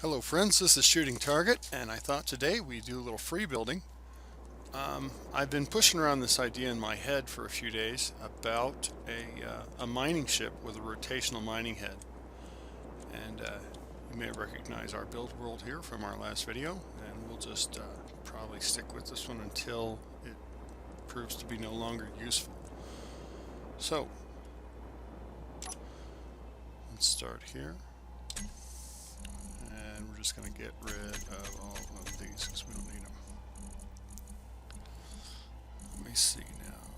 Hello friends, this is Shooting Target, and I thought today we'd do a little free building. I've been pushing around this idea in my head for a few days about a mining ship with a rotational mining head. And you may recognize our build world here from our last video, and we'll just probably stick with this one until it proves to be no longer useful. So, let's start here. And we're just going to get rid of all of these because we don't need them. Let me see now.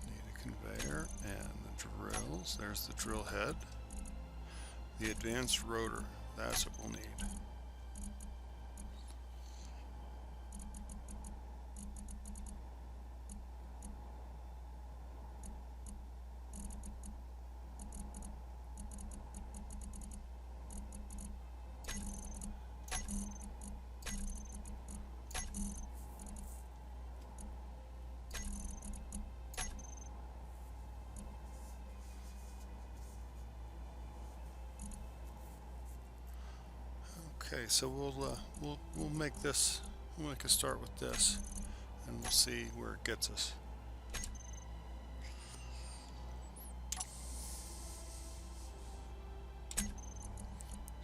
Need a conveyor and the drills. There's the drill head. The advanced rotor. That's what we'll need. Okay, so we'll make this. We'll make a start with this, and we'll see where it gets us.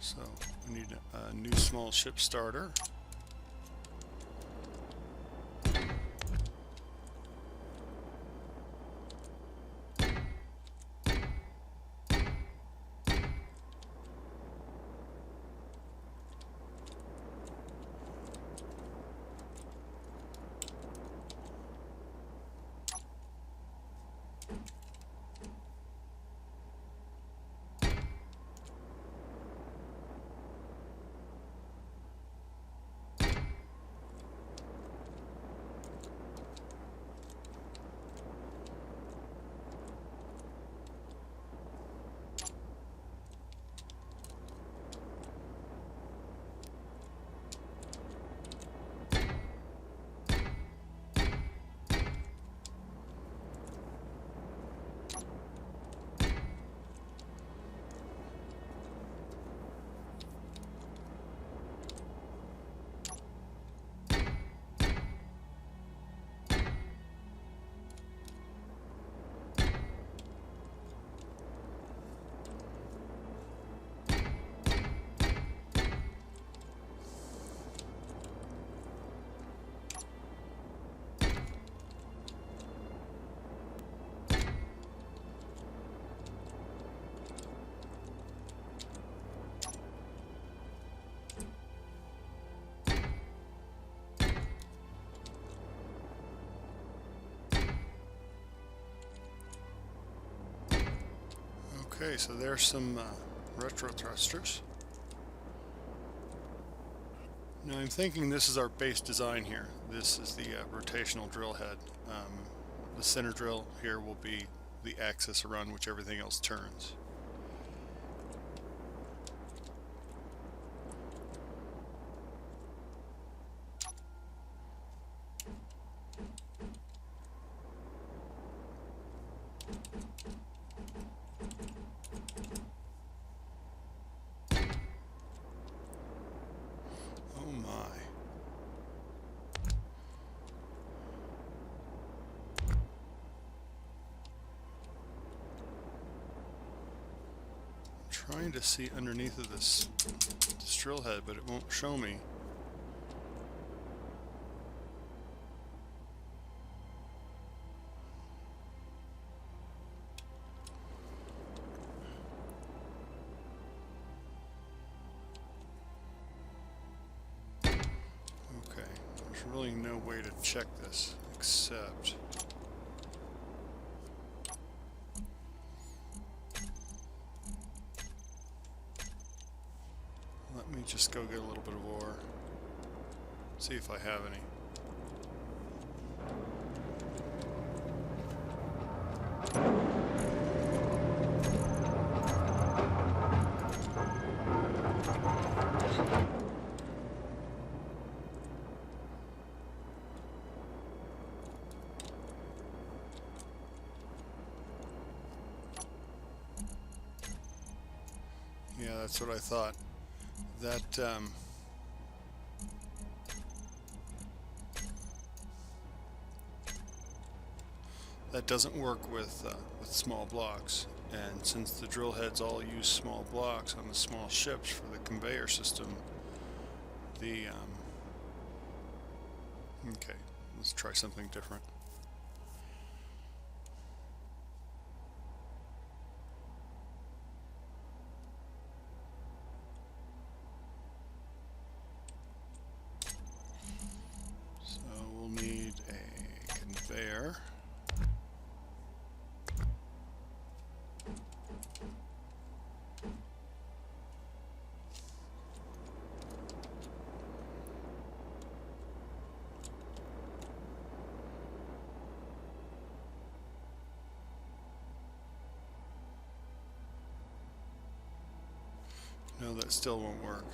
So we need a new small ship starter. Okay, so there's some retro thrusters. Now I'm thinking this is our base design here. This is the rotational drill head. The center drill here will be the axis around which everything else turns. Trying to see underneath of this drill head, but it won't show me. Okay, there's really no way to check this except let me just go get a little bit of ore, see if I have any. Yeah, that's what I thought. That doesn't work with small blocks. And since the drill heads all use small blocks on the small ships for the conveyor system, okay, let's try something different. So we'll need a conveyor. No, that still won't work.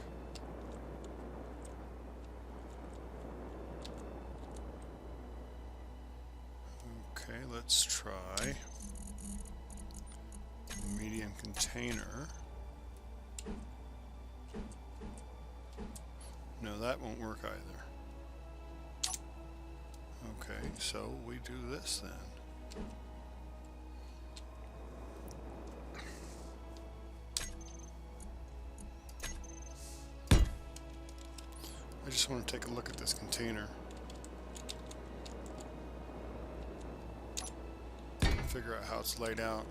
Okay, let's try a medium container. No, that won't work either. Okay, so we do this then. I just want to take a look at this container. Figure out how it's laid out.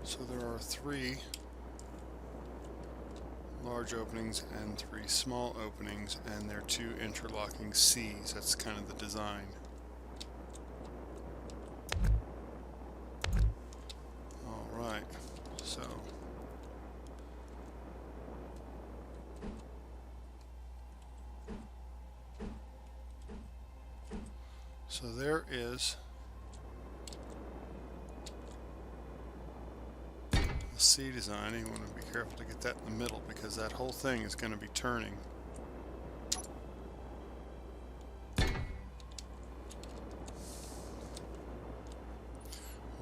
So there are 3 large openings and 3 small openings, and they're 2 interlocking C's. That's kind of the design. Alright, so there is the C design. You want to be careful to get that in the middle because that whole thing is going to be turning. Well,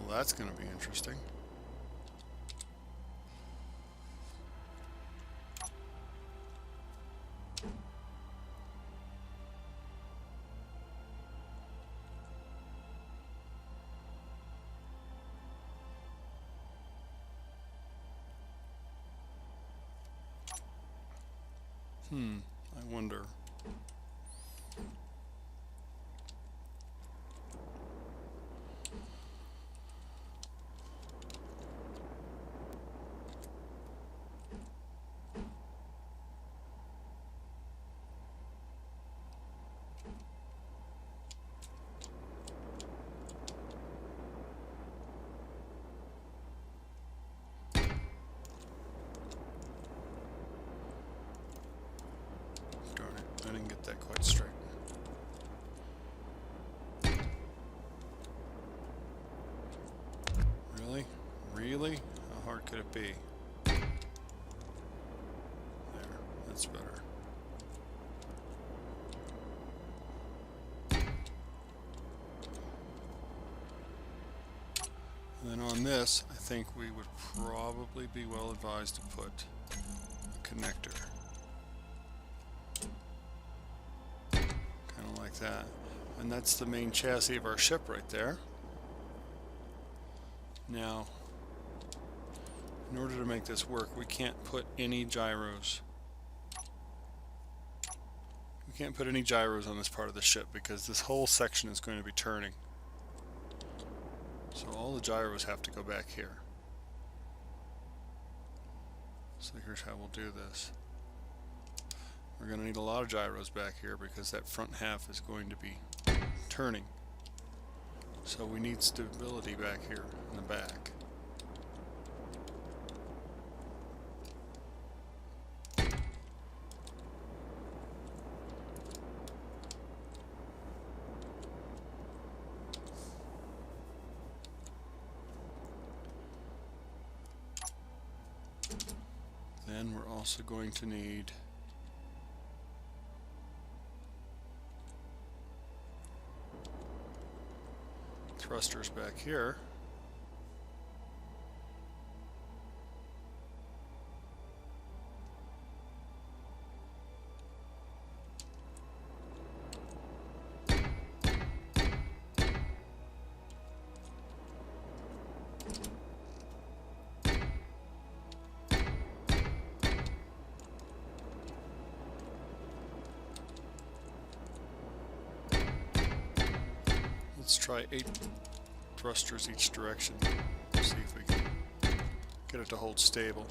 that's going to be interesting. I wonder. I didn't get that quite straight. Really? Really? How hard could it be? There. That's better. And then on this, I think we would probably be well advised to put a connector. Like that, and that's the main chassis of our ship right there. Now, in order to make this work, we can't put any gyros. We can't put any gyros on this part of the ship because this whole section is going to be turning. So all the gyros have to go back here. So here's how we'll do this. We're going to need a lot of gyros back here because that front half is going to be turning. So we need stability back here in the back. Then we're also going to need thrusters back here. try 8 thrusters each direction. See if we can get it to hold stable.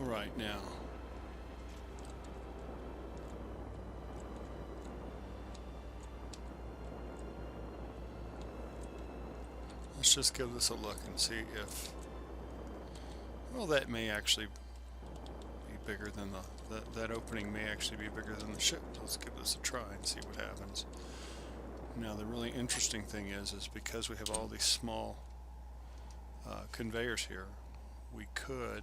Right now, let's just give this a look and see if, well, that may actually be bigger than that opening may actually be bigger than the ship. Let's give this a try and see what happens. Now the really interesting thing is because we have all these small conveyors here, we could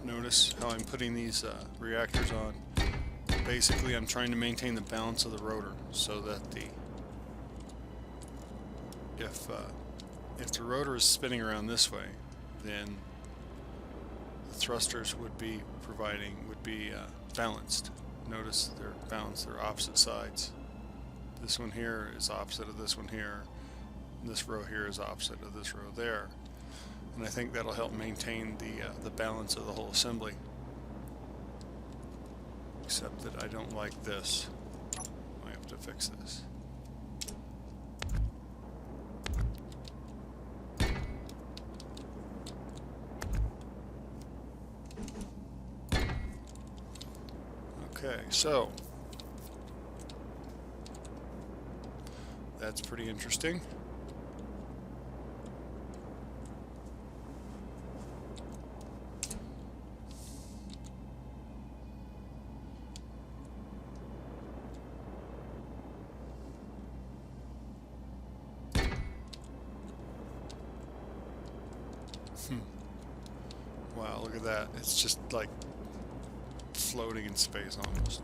notice how I'm putting these reactors on. Basically, I'm trying to maintain the balance of the rotor so that if the rotor is spinning around this way, then the thrusters would be balanced. Notice they're balanced; they're opposite sides. This one here is opposite of this one here. This row here is opposite of this row there. And I think that'll help maintain the balance of the whole assembly. Except that I don't like this. I have to fix this. Okay, so that's pretty interesting. Wow, look at that. It's just like floating in space almost.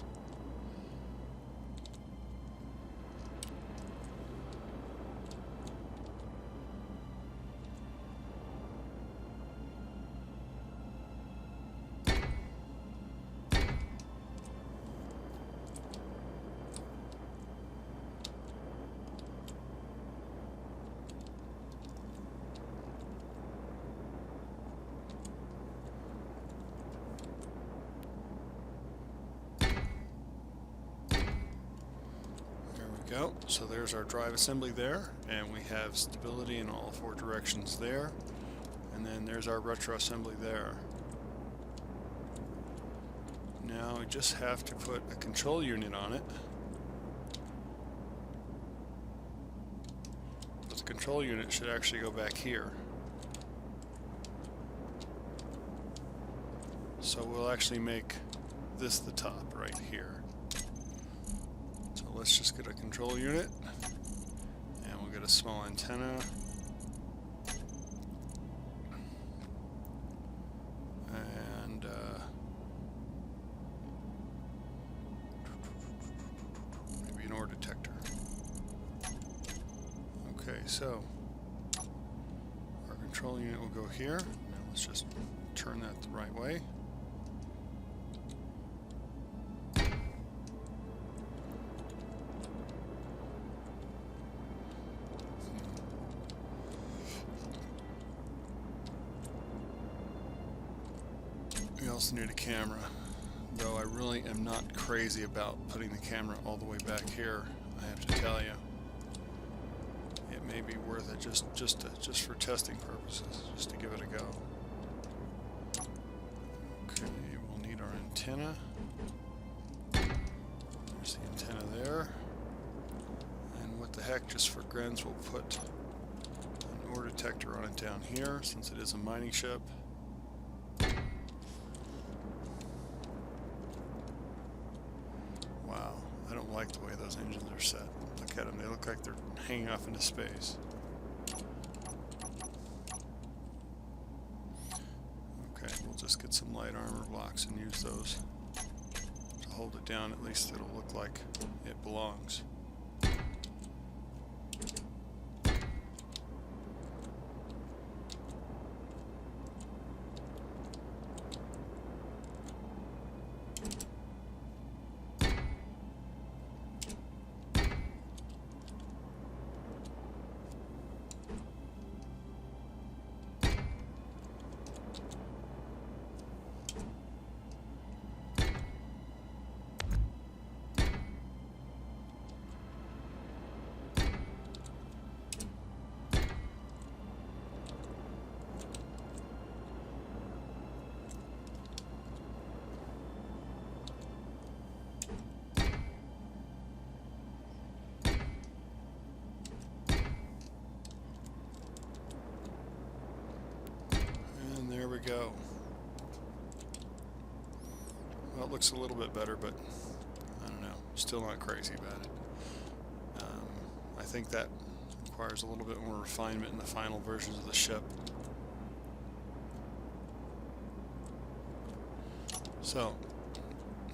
Go. So there's our drive assembly there, and we have stability in all 4 directions there, and then there's our retro assembly there. Now we just have to put a control unit on it, but the control unit should actually go back here. So we'll actually make this the top right here. Let's just get a control unit, and we'll get a small antenna, and maybe an ore detector. Okay, so our control unit will go here. Now let's just turn that the right way. We also need a camera, though I really am not crazy about putting the camera all the way back here, I have to tell you. It may be worth it just for testing purposes, just to give it a go. Okay, we'll need our antenna. There's the antenna there. And what the heck, just for grins, we'll put an ore detector on it down here, since it is a mining ship. Wow, I don't like the way those engines are set. Look at them, they look like they're hanging off into space. Okay, we'll just get some light armor blocks and use those to hold it down. At least it'll look like it belongs. There we go. Well, it looks a little bit better, but I don't know. Still not crazy about it. I think that requires a little bit more refinement in the final versions of the ship. So,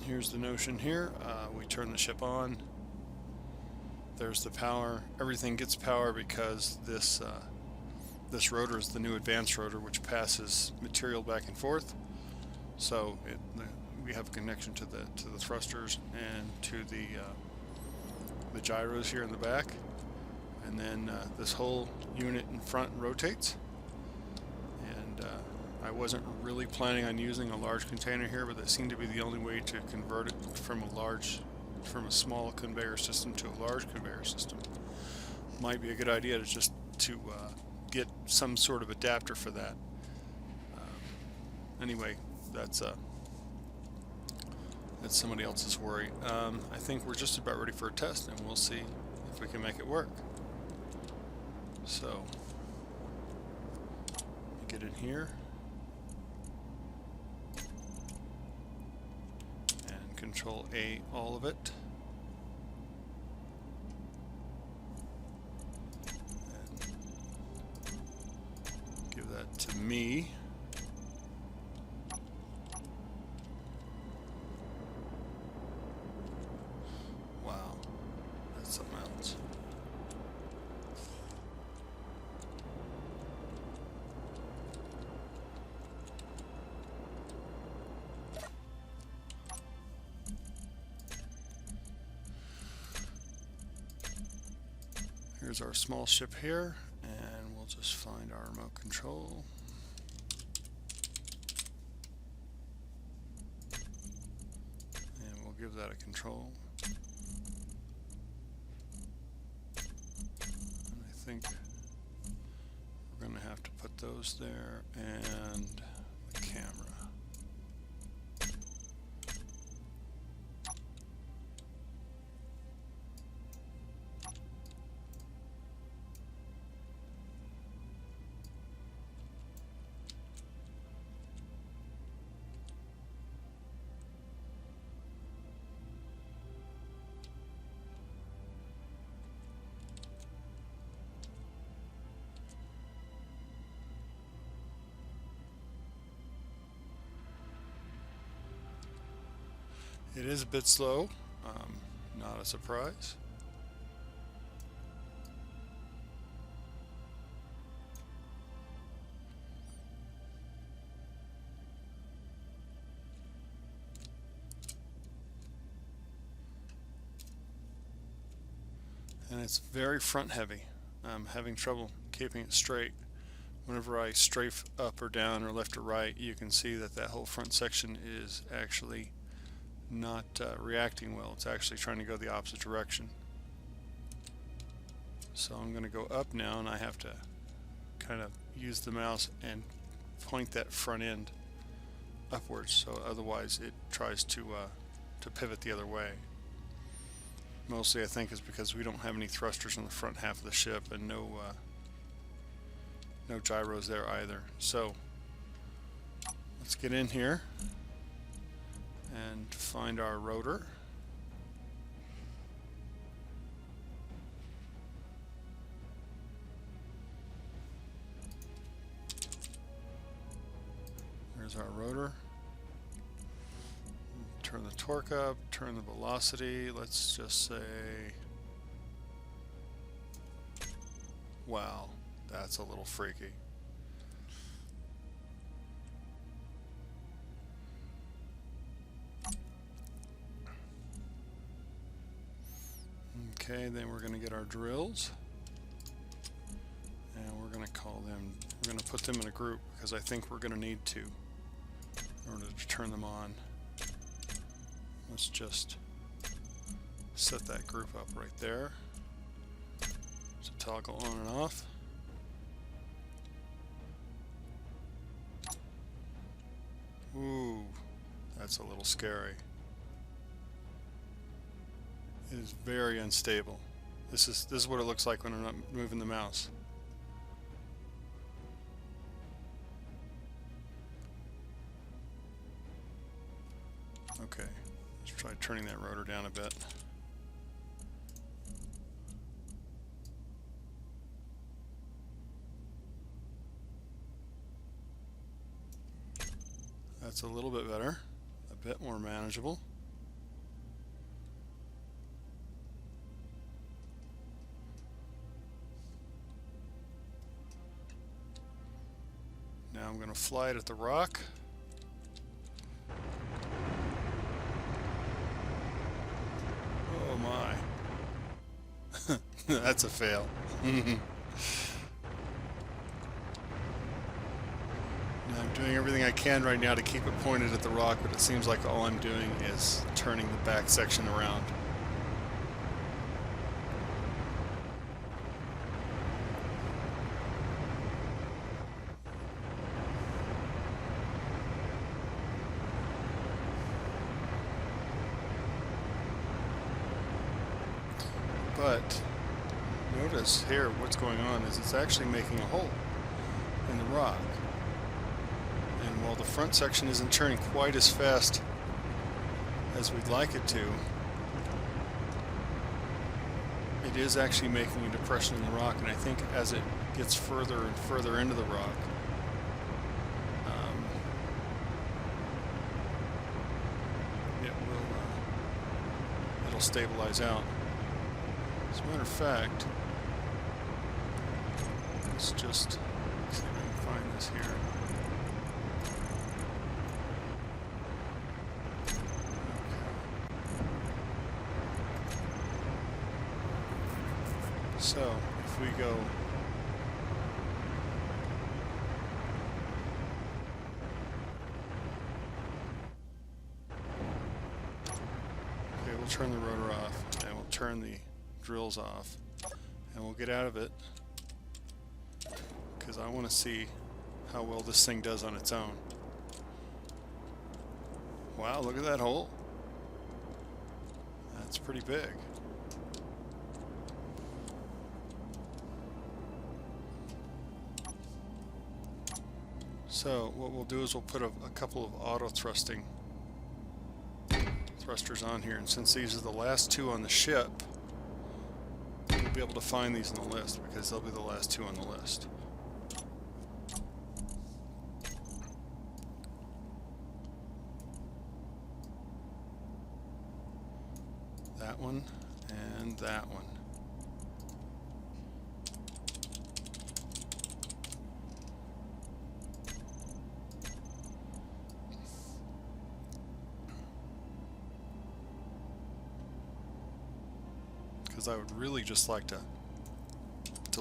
here's the notion here. We turn the ship on. There's the power. Everything gets power because this rotor is the new advanced rotor, which passes material back and forth. So we have a connection to the thrusters and to the gyros here in the back, and then this whole unit in front rotates. And I wasn't really planning on using a large container here, but that seemed to be the only way to convert it from a small conveyor system to a large conveyor system. Might be a good idea to get some sort of adapter for that. Anyway, that's somebody else's worry. I think we're just about ready for a test, and we'll see if we can make it work. So, get in here and Control A all of it. Give that to me. Wow, that's something else. Here's our small ship here, and we'll just find our remote control. And we'll give that a control. And I think we're going to have to put those there, and the camera. It is a bit slow, not a surprise. And it's very front heavy. I'm having trouble keeping it straight. Whenever I strafe up or down or left or right, you can see that that whole front section is actually not reacting well. It's actually trying to go the opposite direction. So I'm going to go up now, and I have to kind of use the mouse and point that front end upwards, so otherwise it tries to pivot the other way. Mostly I think is because we don't have any thrusters on the front half of the ship, and no gyros there either. So let's get in here and find our rotor. There's our rotor. Turn the torque up, turn the velocity, let's just say, wow, that's a little freaky. Okay, then we're going to get our drills, and we're going to call them, we're going to put them in a group, because I think we're going to need to in order to turn them on. Let's just set that group up right there to toggle on and off. Ooh, that's a little scary. It is very unstable. This is what it looks like when I'm not moving the mouse. Okay, let's try turning that rotor down a bit. That's a little bit better, a bit more manageable. Now I'm going to fly it at the rock. Oh my. That's a fail. I'm doing everything I can right now to keep it pointed at the rock, but it seems like all I'm doing is turning the back section around. But notice here what's going on is it's actually making a hole in the rock. And while the front section isn't turning quite as fast as we'd like it to, it is actually making a depression in the rock, and I think as it gets further and further into the rock, it'll stabilize out. As a matter of fact, let's just see if I can find this here. So, if we go we'll turn the rotor off, and we'll turn the drills off, and we'll get out of it because I want to see how well this thing does on its own. Wow, look at that hole. That's pretty big. So what we'll do is we'll put a couple of auto thrusters on here, and since these are the last two on the ship, we'll be able to find these on the list because they'll be the last two on the list. That one and that one. Because I would really just like to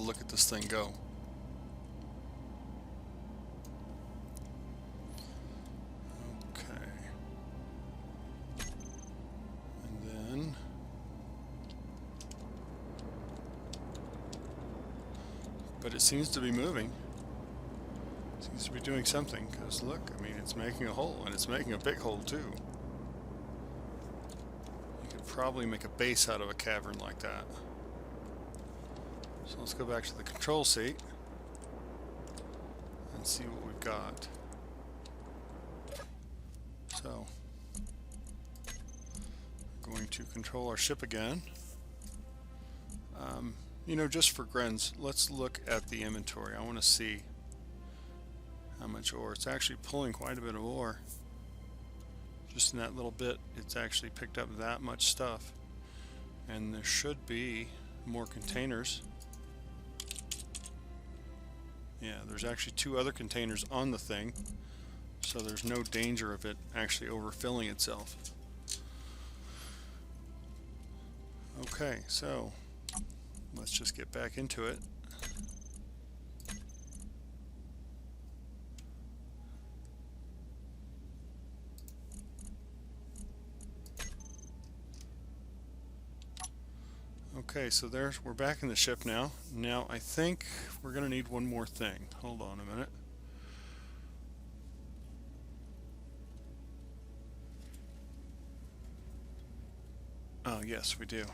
look at this thing go. Okay. And then it seems to be moving. It seems to be doing something, because look, I mean, it's making a hole, and it's making a big hole too. You could probably make a base out of a cavern like that. So let's go back to the control seat and see what we've got. So, we're going to control our ship again. You know, just for grins, let's look at the inventory. I want to see how much ore. It's actually pulling quite a bit of ore. Just in that little bit, it's actually picked up that much stuff. And there should be more containers. Yeah, there's actually 2 other containers on the thing, so there's no danger of it actually overfilling itself. Okay, so let's just get back into it. Okay, so we're back in the ship now. Now I think we're going to need one more thing. Hold on a minute. Oh yes, we do.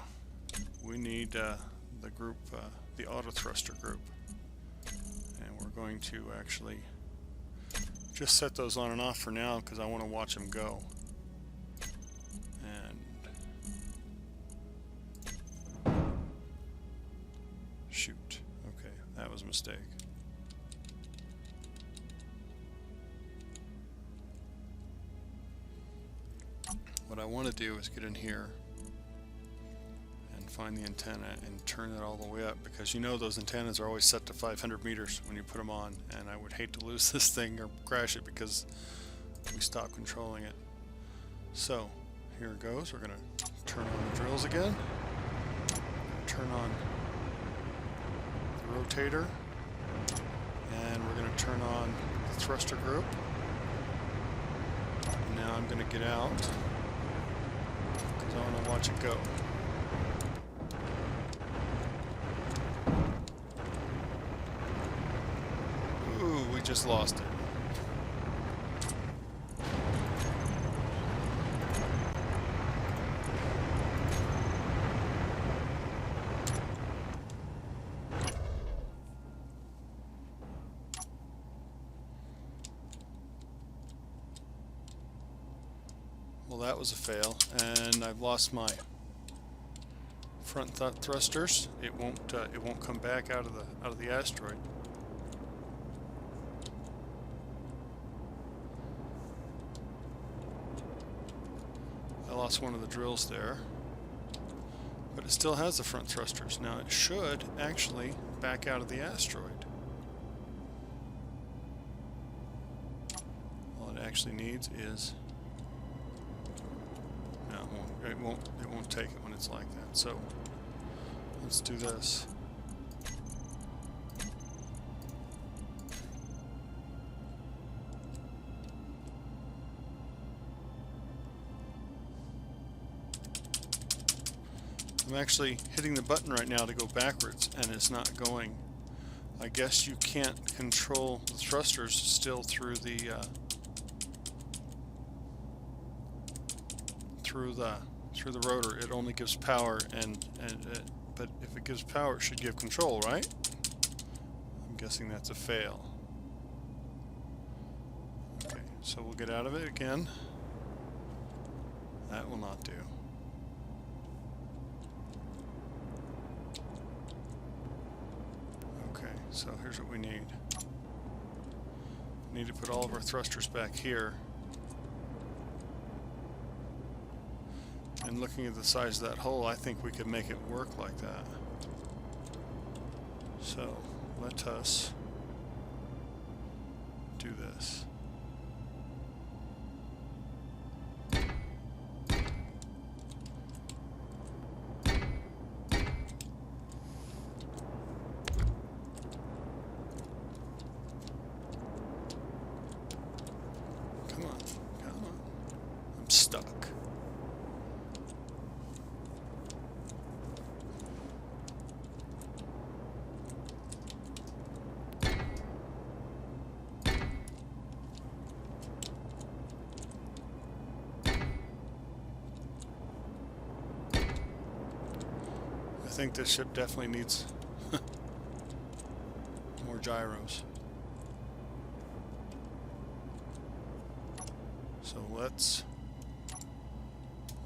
We need the group, the auto thruster group, and we're going to actually just set those on and off for now because I want to watch them go. And shoot, okay, that was a mistake. What I want to do is get in here and find the antenna and turn it all the way up, because you know those antennas are always set to 500 meters when you put them on, and I would hate to lose this thing or crash it because we stopped controlling it. So here it goes. We're going to turn on the drills again, turn on the rotator, and we're going to turn on the thruster group. And now I'm going to get out because I want to watch it go. Ooh, we just lost it. Well, that was a fail, and I've lost my front thrusters. It won't come back out of the asteroid. I lost one of the drills there, but it still has the front thrusters. Now it should actually back out of the asteroid. All it actually needs is, no, it won't take it when it's like that. So let's do this. I'm actually hitting the button right now to go backwards, and it's not going. I guess you can't control the thrusters still through the rotor. It only gives power, but if it gives power, it should give control, right? I'm guessing that's a fail. Okay, so we'll get out of it again. That will not do. So here's what we need. We need to put all of our thrusters back here. And looking at the size of that hole, I think we could make it work like that. So let us do this. Stuck. think this ship definitely needs more gyros. So let's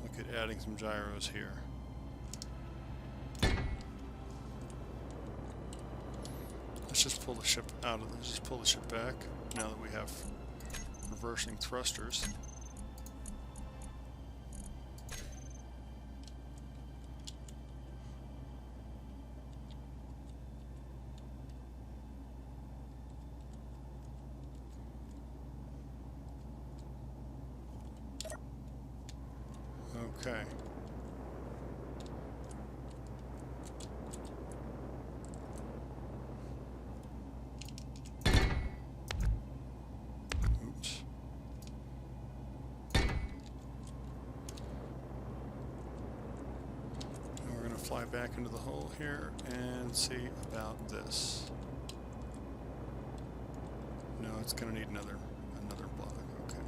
look at adding some gyros here. Let's just pull the ship out of this. Just pull the ship back now that we have reversing thrusters. Okay. Oops. Now we're going to fly back into the hole here and see about this. No, it's going to need another block. Okay.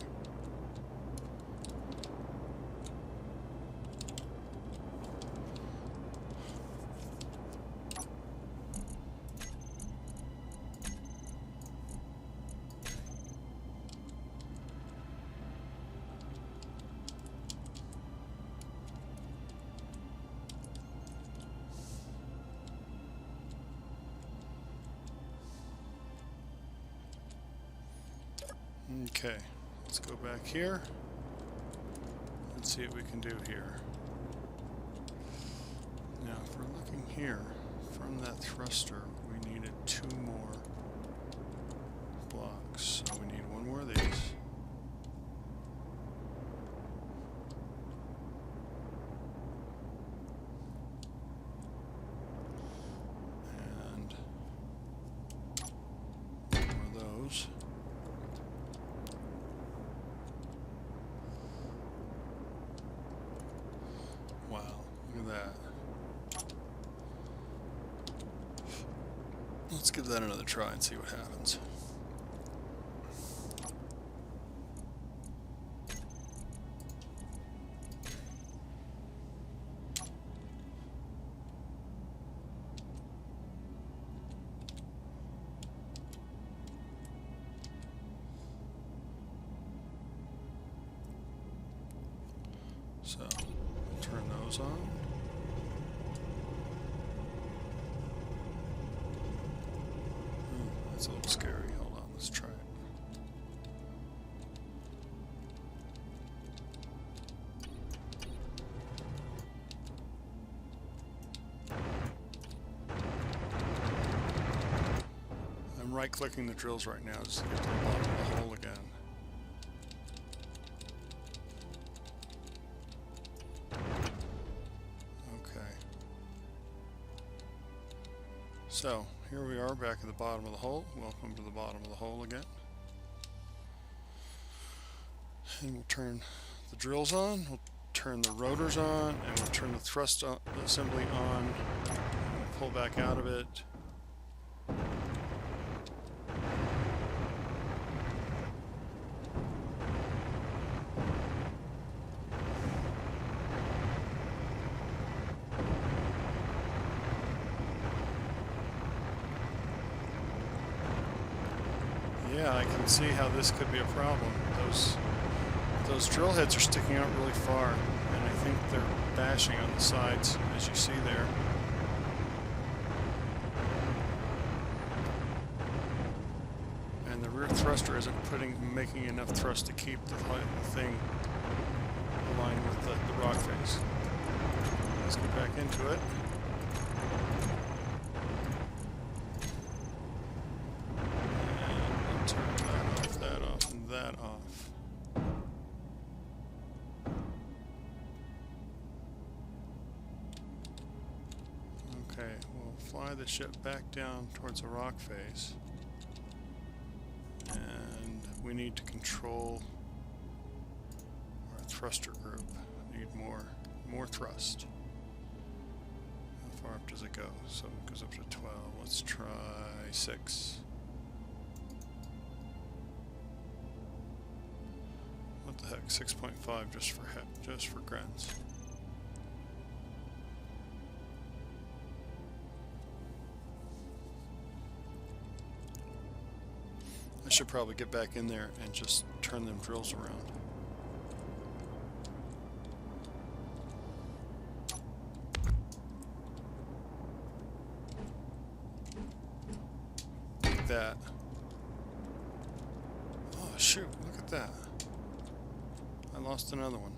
Okay, let's go back here and see what we can do here. Now, if we're looking here, from that thruster, we needed 2 more blocks. So we need 1 more of these. And 1 more of those. Wow, look at that. Let's give that another try and see what happens. So, turn those on. That's a little scary. Hold on, let's try it. I'm right-clicking the drills right now just to get to the bottom of the hole again. So, here we are back at the bottom of the hole. Welcome to the bottom of the hole again. And we'll turn the drills on, we'll turn the rotors on, and we'll turn the thrust assembly on. We'll pull back out of it. Yeah, I can see how this could be a problem. Those drill heads are sticking out really far, and I think they're bashing on the sides, as you see there. And the rear thruster isn't making enough thrust to keep the thing aligned with the rock face. Let's get back into it. That off. Okay, we'll fly the ship back down towards the rock face, and we need to control our thruster group. Need more thrust. How far up does it go? So it goes up to 12. Let's try 6. What the heck, 6.5 just for grins. should probably get back in there and just turn them drills around. Like that. Oh shoot, look at that. I lost another one.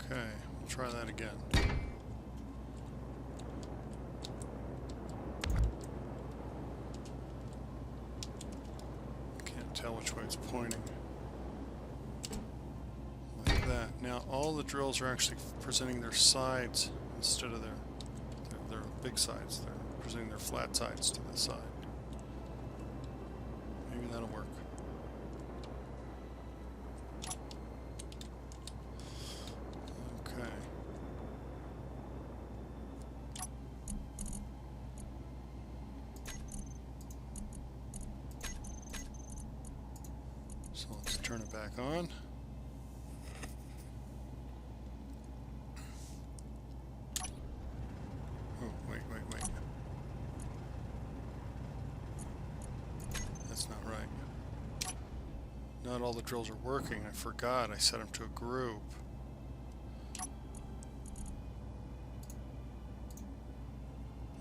Okay, we'll try that again. Can't tell which way it's pointing. Like that. Now all the drills are actually presenting their sides instead of their big sides. They're presenting their flat sides to the side. Maybe that'll work. So let's turn it back on. Oh, wait. That's not right. Not all the drills are working. I forgot. I set them to a group.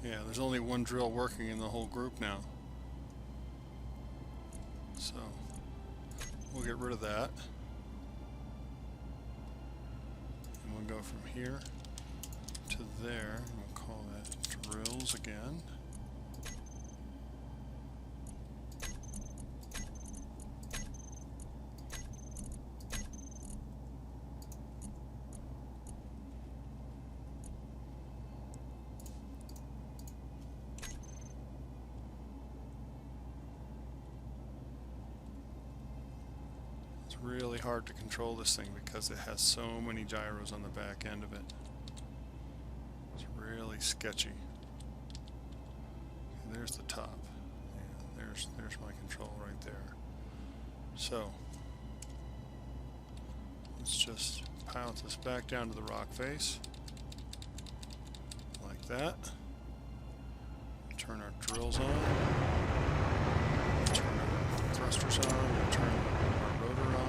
Yeah, there's only one drill working in the whole group now. So we'll get rid of that. And we'll go from here to there. And we'll call that drills again. Really hard to control this thing because it has so many gyros on the back end of it. It's really sketchy. Okay, there's the top. Yeah, there's my control right there. So let's just pilot this back down to the rock face like that. Turn our drills on. Turn our thrusters on. Turn our rotor on.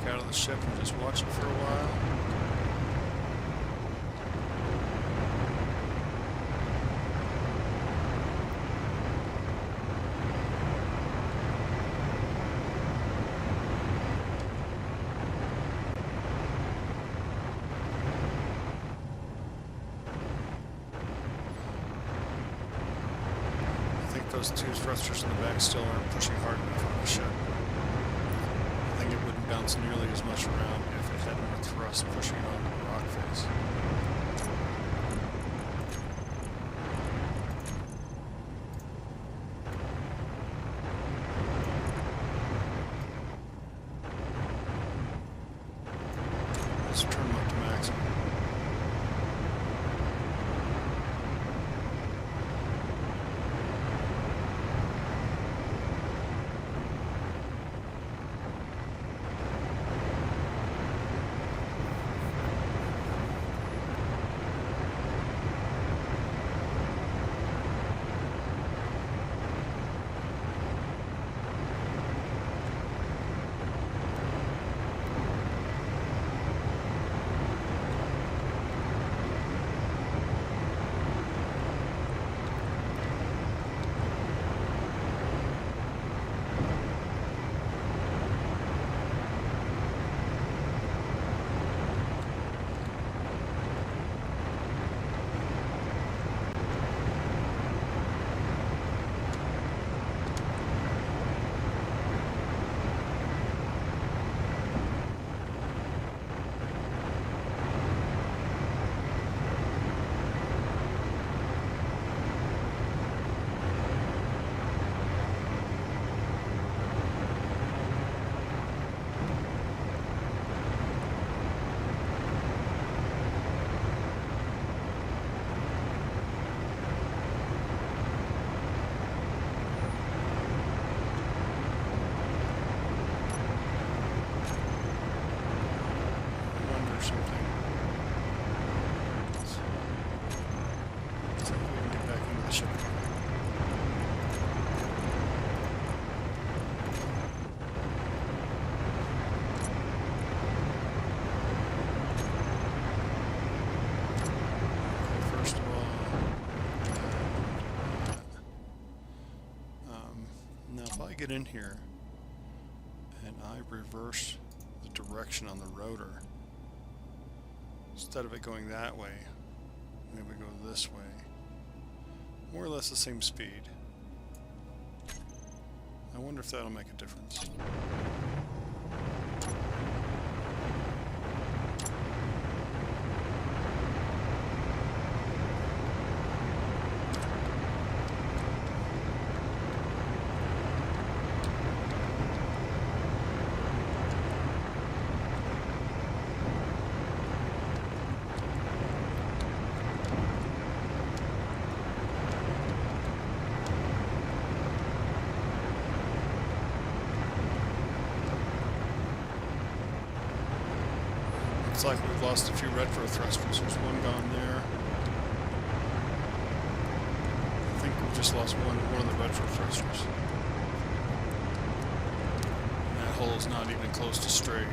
Out of the ship and just watch it for a while. I think those two thrusters in the back still aren't pushing hard enough on the ship. It wouldn't bounce nearly as much around if it had more thrust pushing it onto the rock face. Let's turn them up to maximum. the ship. First of all, now if I get in here and I reverse the direction on the rotor, instead of it going that way, maybe we go this way. More or less the same speed. I wonder if that'll make a difference. Looks like we've lost a few retro thrusters. There's one gone there. I think we just lost one of the retro thrusters. And that hull is not even close to straight.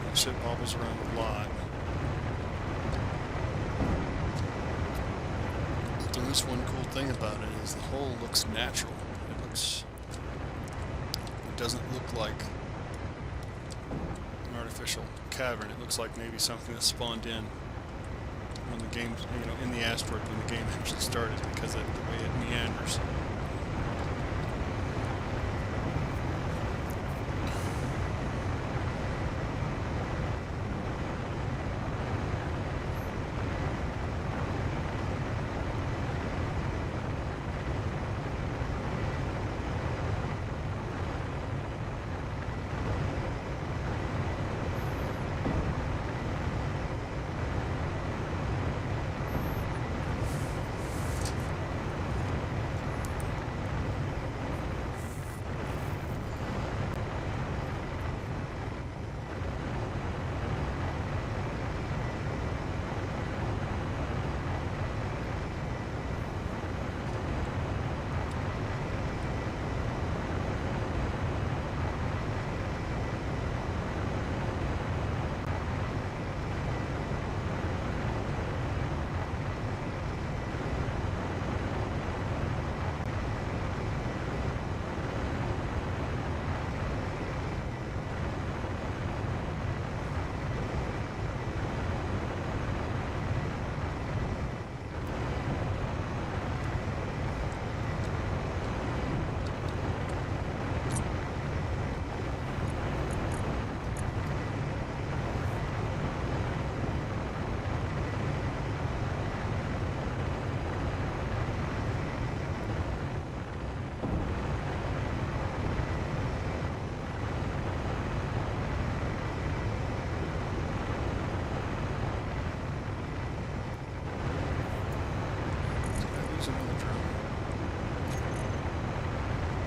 That ship bobbles around a lot. There is one cool thing about it is the hull looks natural. It doesn't look like artificial cavern. It looks like maybe something that spawned in when the game, in the asteroid when the game actually started, because of the way it meanders.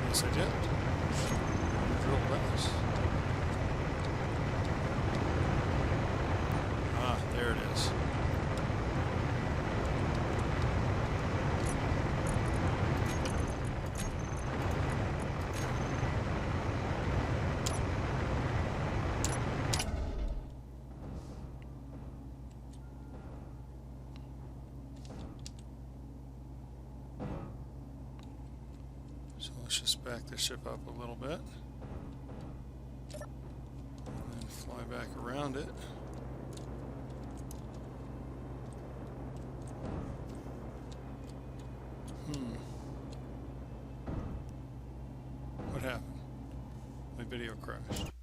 Yes, I did. Drill wells. Ah, there it is. So let's just back the ship up a little bit and then fly back around it. What happened? My video crashed.